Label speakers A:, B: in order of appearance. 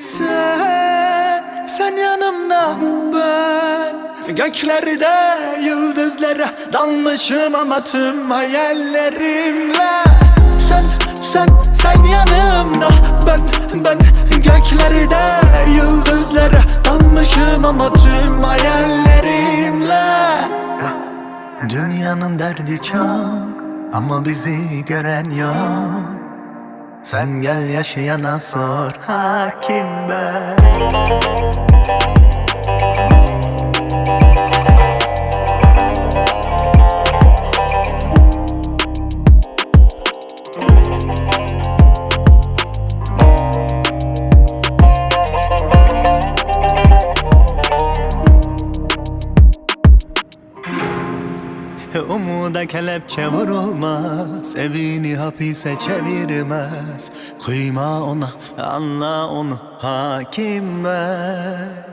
A: Sen yanımda, ben göklerde yıldızlara dalmışım ama tüm hayallerimle. Sen yanımda, ben göklerde yıldızlara dalmışım ama tüm hayallerimle. Dünyanın derdi çok ama bizi gören yok. Sen gel yaşayana sor, hakim ben. Umuda kelepçe vurulmaz, evini hapise çevirmez. Kıyma ona, anla onu, hakim ben.